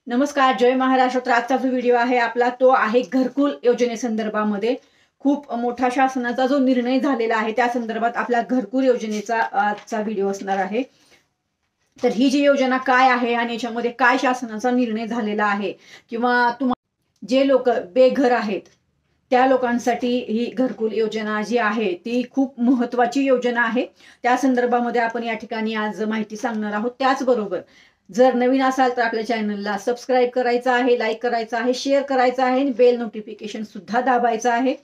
नमस्कार, जय महाराष्ट्र. तर आजचा जो व्हिडिओ आहे आपला तो आहे घरकुल योजनेसंदर्भामध्ये. खूप मोठा शासनाचा जो निर्णय झालेला आहे त्या संदर्भात आपला घरकुल योजनेचा आजचा व्हिडिओ असणार आहे. तर ही जी योजना काय आहे आणि याच्यामध्ये काय शासनाचा निर्णय झालेला आहे किंवा तुम्हाला जे लोक बेघर आहेत त्या लोकांसाठी ही घरकुल योजना जी आहे ती खूप महत्वाची योजना आहे. त्या संदर्भामध्ये आपण या ठिकाणी आज माहिती सांगणार आहोत. त्याचबरोबर जर नवीन असाल तर आपल्या चॅनलला सबस्क्राईब करायचं आहे, लाईक करायचं आहे, शेअर करायचं आहे आणि बेल नोटिफिकेशन सुद्धा दाबायचं आहे.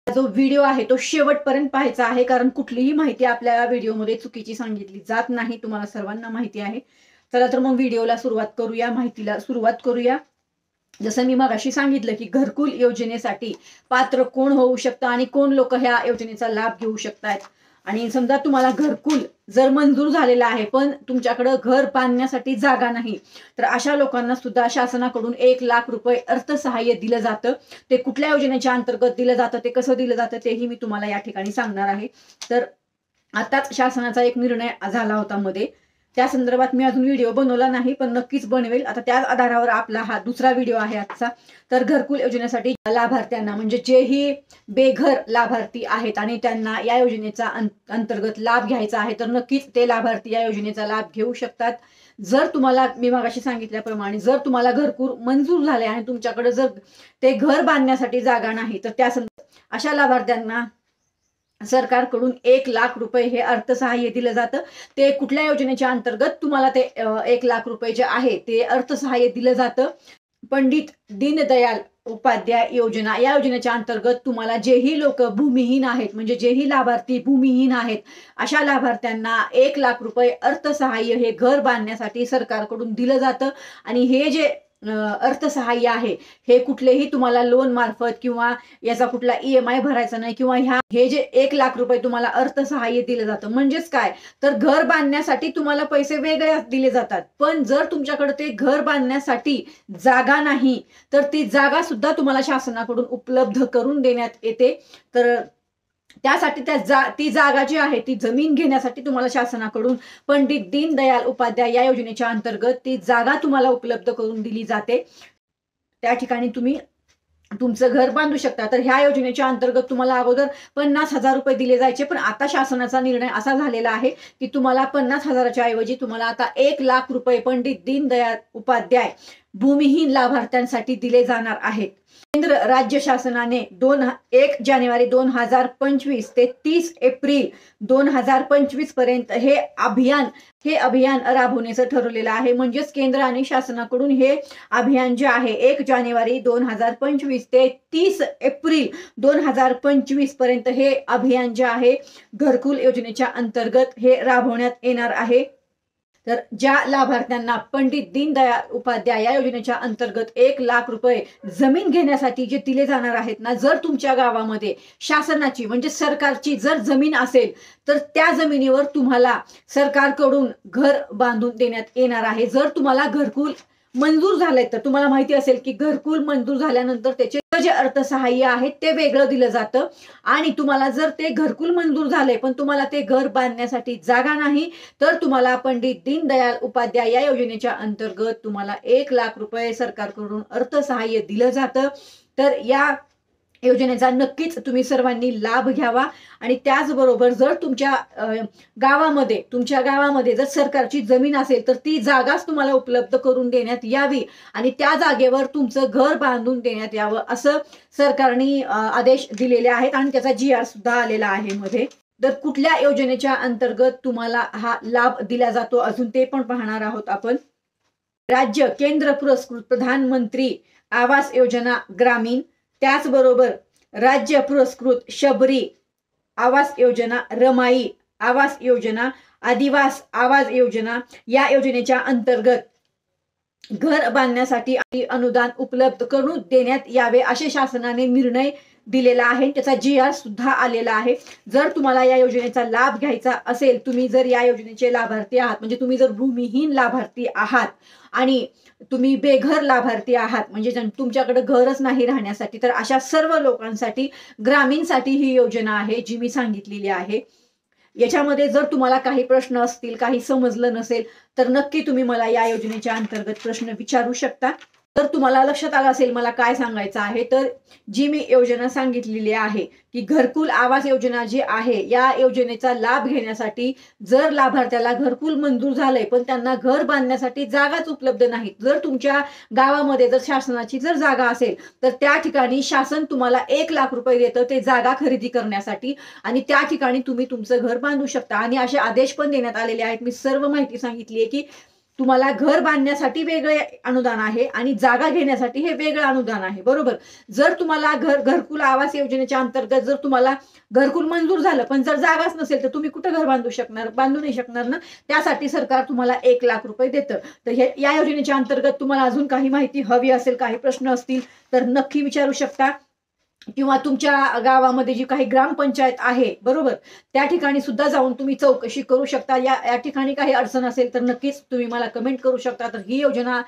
जो व्हिडिओ आहे तो शेवटपर्यंत पाहायचा आहे, कारण कुठलीही माहिती आपल्या व्हिडिओमध्ये चुकीची सांगितली जात नाही, तुम्हाला सर्वांना माहिती आहे. चला तर मग व्हिडिओला सुरुवात करूया, माहितीला सुरुवात करूया. जसं मी मगाशी सांगितलं की घरकुल योजनेसाठी पात्र कोण होऊ शकतं आणि कोण लोक ह्या योजनेचा लाभ घेऊ शकतात. आणि समजा तुम्हाला घरकुल जर मंजूर झालेला आहे पण तुमच्याकडे घर बांधण्यासाठी जागा नाही, तर अशा लोकांना सुद्धा शासनाकडून 1,00,000 रुपये अर्थसहाय्य दिलं जातं. ते कुठल्या योजनेच्या अंतर्गत दिलं जातं, ते कसं दिलं जातं तेही मी तुम्हाला या ठिकाणी सांगणार आहे. तर आताच शासनाचा एक निर्णय झाला होता मध्ये, त्या संदर्भात मी अजून व्हिडिओ बनवला नाही पण नक्कीच बनवेल. आता त्याच आधारावर आपला हा दुसरा व्हिडिओ आहे आजचा. तर घरकुल योजनेसाठी लाभार्थ्यांना म्हणजे जेही बेघर लाभार्थी आहेत आणि त्यांना या योजनेचा अंतर्गत लाभ घ्यायचा आहे तर नक्कीच ते लाभार्थी या योजनेचा लाभ घेऊ शकतात. जर तुम्हाला मी मगाशी सांगितल्याप्रमाणे जर तुम्हाला घरकुल मंजूर झाले आणि तुमच्याकडे जर ते घर बांधण्यासाठी जागा नाही तर त्या अशा लाभार्थ्यांना सरकारकडून 1,00,000 रुपये हे अर्थसहाय्य दिलं जातं. ते कुठल्या योजनेच्या अंतर्गत तुम्हाला ते 1,00,000 रुपये जे आहे ते अर्थसहाय्य दिलं जातं. पंडित दीनदयाल उपाध्याय योजना या योजनेच्या अंतर्गत तुम्हाला जेही लोक भूमिहीन आहेत म्हणजे जेही लाभार्थी भूमिहीन आहेत अशा लाभार्थ्यांना 1,00,000 रुपये अर्थसहाय्य हे घर बांधण्यासाठी सरकारकडून दिलं जातं. आणि हे जे अर्थसहाय्य आहे हे कुठलेही तुम्हाला लोन मार्फत किंवा याचा कुठला EMI भरायचा नाही किंवा हे जे 1,00,000 रुपये तुम्हाला अर्थसहाय्य दिलं जातं म्हणजेच काय तर घर बांधण्यासाठी तुम्हाला पैसे वेगळे दिले जातात. पण जर तुमच्याकडे ते घर बांधण्यासाठी जागा नाही तर ती जागा सुद्धा तुम्हाला शासनाकडून उपलब्ध करून देण्यात येते. तर त्यासाठी ती जागा जी आहे ती जमीन घेण्यासाठी तुम्हाला शासनाकडून पंडित दीनदयाल उपाध्याय या योजनेच्या अंतर्गत ती जागा तुम्हाला उपलब्ध करून दिली जाते. त्या ठिकाणी तुम्ही तुमचं घर बांधू शकता. तर ह्या योजनेच्या अंतर्गत तुम्हाला अगोदर 50,000 रुपये दिले जायचे, पण आता शासनाचा निर्णय असा झालेला आहे की तुम्हाला 50,000च्या ऐवजी तुम्हाला आता 1,00,000 रुपये पंडित दीनदयाल उपाध्याय भूमिहीन लाभार्थ्यांसाठी दिले जाणार आहेत. केंद्र राज्य शासनाने 1 जानेवारी 2025 ते 30 एप्रिल 2025 पर्यंत हे अभियान राबवण्याचं ठरवलेलं आहे. म्हणजेच केंद्र आणि शासनाकडून हे अभियान जे आहे 1 जानेवारी 2025 ते 30 एप्रिल 2025 पर्यंत हे अभियान जे आहे घरकुल योजनेच्या अंतर्गत हे राबवण्यात येणार आहे. तर ज्या लाभार्थ्यांना पंडित दीनदयाल उपाध्याय या योजनेच्या अंतर्गत 1,00,000 रुपये जमीन घेण्यासाठी जे दिले जाणार आहेत ना, जर तुमच्या गावामध्ये शासनाची म्हणजे सरकारची जर जमीन असेल तर त्या जमिनीवर तुम्हाला सरकारकडून घर बांधून देण्यात येणार आहे. जर तुम्हाला घरकुल मंजूर झालंय तर तुम्हाला माहिती असेल की घरकुल मंजूर झाल्यानंतर त्याचे जे अर्थसहाय्य आहे ते वेगळं दिलं जातं. आणि तुम्हाला जर ते घरकुल मंजूर झालंय पण तुम्हाला ते घर बांधण्यासाठी जागा नाही तर तुम्हाला पंडित दीनदयाल उपाध्याय या योजनेच्या अंतर्गत तुम्हाला 1,00,000 रुपये सरकारकडून अर्थसहाय्य दिलं जातं. तर या योजनेचा नक्कीच तुम्ही सर्वांनी लाभ घ्यावा. आणि त्याचबरोबर जर तुमच्या गावामध्ये जर सरकारची जमीन असेल तर ती जागाच तुम्हाला उपलब्ध करून देण्यात यावी आणि त्या जागेवर तुमचं घर बांधून देण्यात यावं असं सरकारने आदेश दिलेले आहेत आणि त्याचा GR सुद्धा आलेला आहे मध्ये. तर कुठल्या योजनेच्या अंतर्गत तुम्हाला हा लाभ दिला जातो अजून ते पण पाहणार आहोत आपण. राज्य केंद्र पुरस्कृत प्रधानमंत्री आवास योजना ग्रामीण, त्याचबरोबर राज्य पुरस्कृत शबरी आवास योजना, रमाई आवास योजना, आदिवास आवास योजना या योजनेच्या अंतर्गत घर बांधण्यासाठी अनुदान उपलब्ध करून देण्यात यावे असे शासनाने निर्णय दिलेला आहे. त्याचा GR सुद्धा आलेला आहे. जर तुम्हाला या योजनेचा लाभ घ्यायचा असेल, तुम्ही जर या योजनेचे लाभार्थी आहात म्हणजे तुम्ही जर भूमिहीन लाभार्थी आहात आणि तुम्ही बेघर लाभार्थी आहात म्हणजे तुमच्याकडे घरच नाही राहण्यासाठी, तर अशा सर्व लोकांसाठी ग्रामीणसाठी ही योजना आहे जी मी सांगितलेली आहे. याच्यामध्ये जर तुम्हाला काही प्रश्न असतील, काही समजलं नसेल, तर नक्की तुम्ही मला या योजनेच्या अंतर्गत प्रश्न विचारू शकता. तर तुम्हाला लक्षात आलं असेल मला काय सांगायचं आहे. तर जी मी योजना सांगितलेली आहे की घरकुल आवास योजना जी आहे, या योजनेचा लाभ घेण्यासाठी जर लाभार्थ्याला घरकुल मंजूर झालंय पण त्यांना घर बांधण्यासाठी जागाच उपलब्ध नाही, जर तुमच्या गावामध्ये जर शासनाची जर जागा असेल तर त्या ठिकाणी शासन तुम्हाला 1,00,000 रुपये देतं ते जागा खरेदी करण्यासाठी, आणि त्या ठिकाणी तुम्ही तुमचं घर बांधू शकता. आणि असे आदेश पण देण्यात आलेले आहेत. मी सर्व माहिती सांगितली आहे की तुम्हाला घर बांधण्यासाठी वेगळे अनुदान आहे आणि जागा घेण्यासाठी हे वेगळं अनुदान आहे, बरोबर. जर तुम्हाला घरकुल आवास योजनेच्या अंतर्गत जर तुम्हाला घरकुल मंजूर झालं पण जर जागाच नसेल तर तुम्ही कुठं घर बांधू शकणार, बांधू नाही शकणार ना. त्यासाठी सरकार तुम्हाला 1,00,000 रुपये देतं. तर या योजनेच्या अंतर्गत तुम्हाला अजून काही माहिती हवी असेल, काही प्रश्न असतील तर नक्की विचारू शकता. किंवा तुमच्या गावामध्ये जी काही ग्रामपंचायत आहे, बरोबर, त्या ठिकाणी सुद्धा जाऊन तुम्ही चौकशी करू शकता. या ठिकाणी काही अडचण असेल तर नक्कीच तुम्ही मला कमेंट करू शकता. तर ही योजना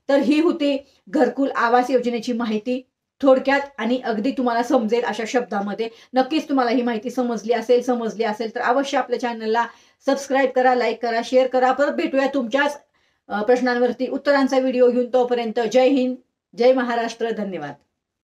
तर ही होती घरकुल आवास योजनेची माहिती, थोडक्यात आणि अगदी तुम्हाला समजेल अशा शब्दामध्ये. नक्कीच तुम्हाला ही माहिती समजली असेल तर अवश्य आपल्या चॅनलला सबस्क्राईब करा, लाईक करा, शेअर करा. परत भेटूया तुमच्याच प्रश्नांवरती उत्तरांचा व्हिडिओ घेऊन. तोपर्यंत जय हिंद, जय महाराष्ट्र, धन्यवाद.